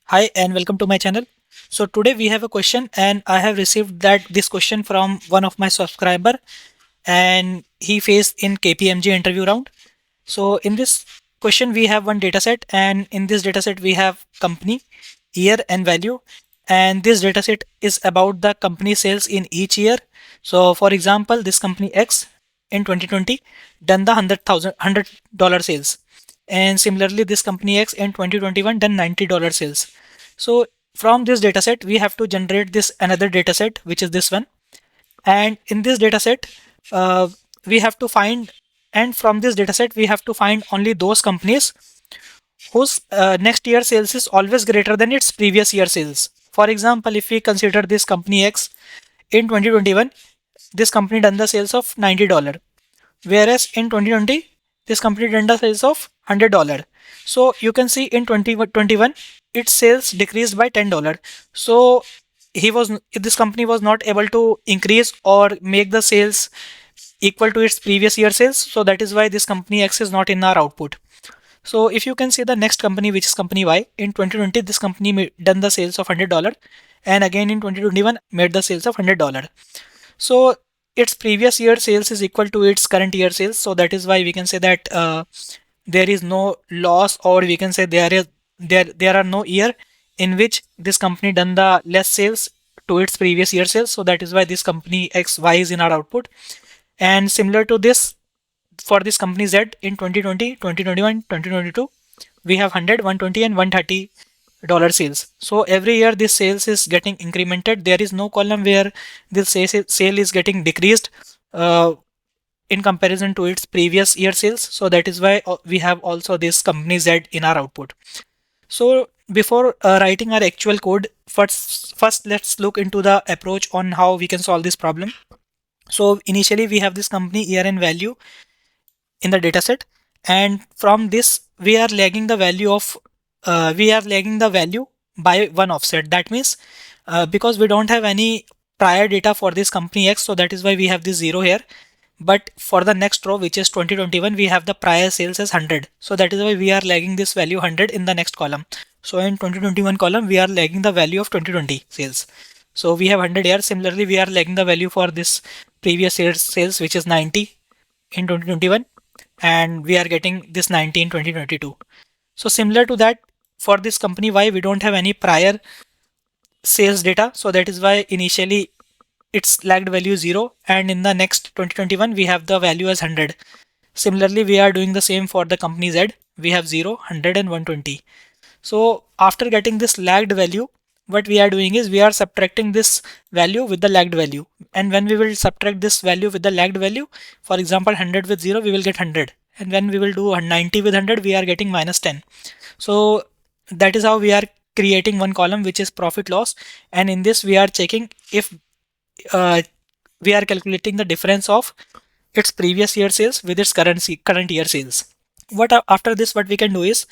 Hi and welcome to my channel. So today we have a question and I have received this question from one of my subscriber and he faced in KPMG interview round. So in this question we have one dataset and in this dataset we have company, year and value, and this dataset is about the company sales in each year. So for example, this company X in 2020 done the $100 sales, and similarly this company X in 2021 done $90 sales. So from this dataset we have to generate this another dataset which is this one, and in this dataset uh, we have to find and from this dataset we have to find only those companies whose next year sales is always greater than its previous year sales. For example, if we consider this company X in 2021, this company done the sales of $90, whereas in 2020 this company done the sales of $100. So you can see in 2021 its sales decreased by $10. So this company was not able to increase or make the sales equal to its previous year sales. So that is why this company X is not in our output. So if you can see the next company, which is company Y, in 2020 this company done the sales of $100, and again in 2021 made the sales of $100. So its previous year sales is equal to its current year sales. So that is why we can say that there is no loss, or we can say there are no year in which this company done the less sales to its previous year sales. So that is why this company X Y is in our output. And similar to this, for this company Z in 2020, 2021, 2022, we have 100, 120 and $130 sales. So every year this sales is getting incremented. There is no column where this sale is getting decreased uh, in comparison to its previous year sales. So that is why we have also this company Z in our output. So before writing our actual code, first let's look into the approach on how we can solve this problem. So initially we have this company year and value in the dataset, and from this we are lagging the value by one offset. That means because we don't have any prior data for this company X, so that is why we have this 0 here. But for the next row, which is 2021, we have the prior sales as 100, so that is why we are lagging this value 100 in the next column. So in 2021 column we are lagging the value of 2020 sales, so we have 100 here. Similarly, we are lagging the value for this previous year's sales, which is 90 in 2021, and we are getting this 90 in 2022. So similar to that, for this company Y, we don't have any prior sales data. So that is why initially its lagged value 0, and in the next 2021 we have the value as 100. Similarly, we are doing the same for the company Z. We have 0, 100 and 120. So after getting this lagged value, what we are doing is we are subtracting this value with the lagged value. And when we will subtract this value with the lagged value, for example, 100 with 0, we will get 100. And when we will do 90 with 100, we are getting minus 10. So that is how we are creating one column, which is profit loss. And in this, we are checking if uh, we are calculating the difference of its previous year sales with its current year sales. After this, what we can do is,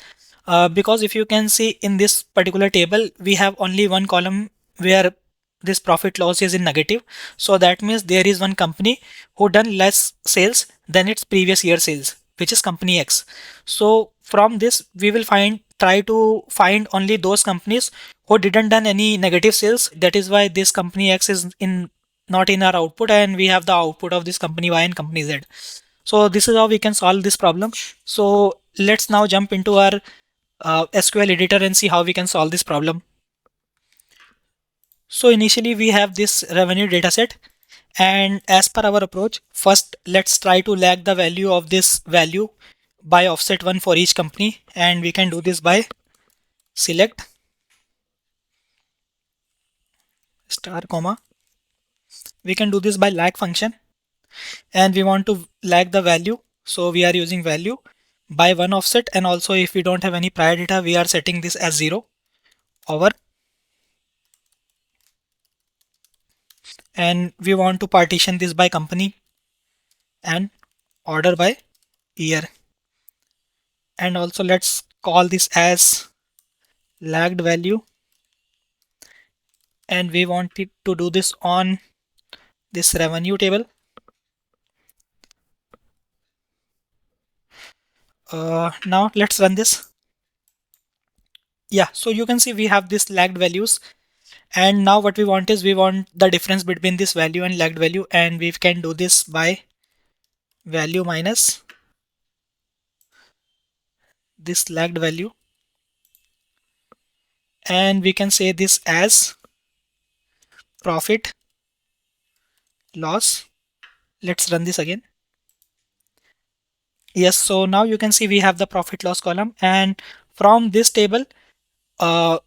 because if you can see in this particular table we have only one column where this profit loss is in negative, so that means there is one company who done less sales than its previous year sales, which is company X. So from this we will try to find only those companies who didn't done any negative sales. That is why this company X is in not in our output, and we have the output of this company Y and company Z. So this is how we can solve this problem. So let's now jump into our SQL editor and see how we can solve this problem. So initially we have this revenue dataset, and as per our approach, first let's try to lag the value of this value by offset 1 for each company, and we can do this by select star comma. We can do this by lag function, and we want to lag the value, so we are using value by one offset, and also if we don't have any prior data, we are setting this as 0 over, and we want to partition this by company and order by year. And also let's call this as lagged value, and we want it to do this on this revenue table. Now let's run this. Yeah, so you can see we have this lagged values, and now what we want is we want the difference between this value and lagged value, and we can do this by value minus this lagged value, and we can say this as profit loss. Let's run this again. Yes, so now you can see we have the profit loss column, and from this table uh,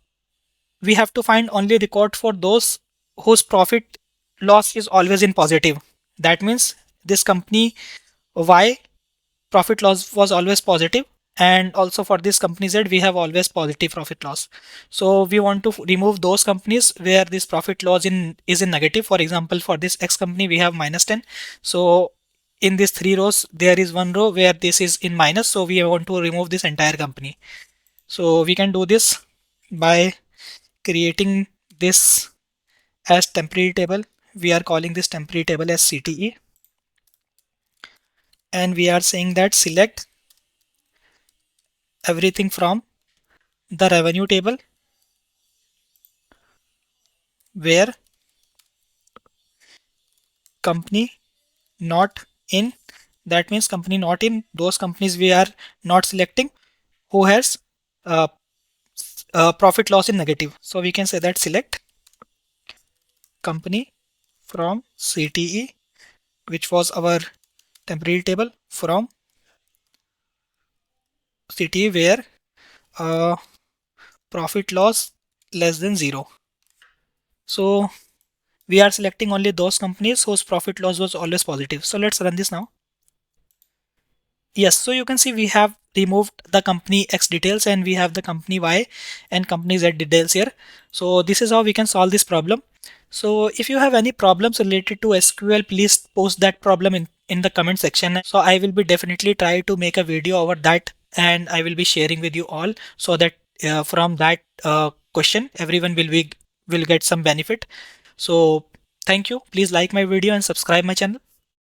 we have to find only record for those whose profit loss is always in positive. That means this company Y profit loss was always positive, and also for this company Z we have always positive profit loss. So we want to remove those companies where this profit loss is in negative. For example, for this X company we have -10. So in these three rows there is one row where this is in minus, so we want to remove this entire company. So we can do this by creating this as temporary table. We are calling this temporary table as CTE, and we are saying that select everything from the revenue table where company not in, that means company not in, those companies we are not selecting who has uh, profit loss in negative. So we can say that select company from CTE, which was our temporary table, from CTE where uh, profit loss less than 0. So we are selecting only those companies whose profit loss was always positive. So let's run this now. Yes, so you can see we have removed the company X details and we have the company Y and company Z details here. So this is how we can solve this problem. So if you have any problems related to SQL, please post that problem in the comment section. So I will be definitely try to make a video over that, and I will be sharing with you all, so that from that question everyone will get some benefit. So thank you. Please like my video and subscribe my channel.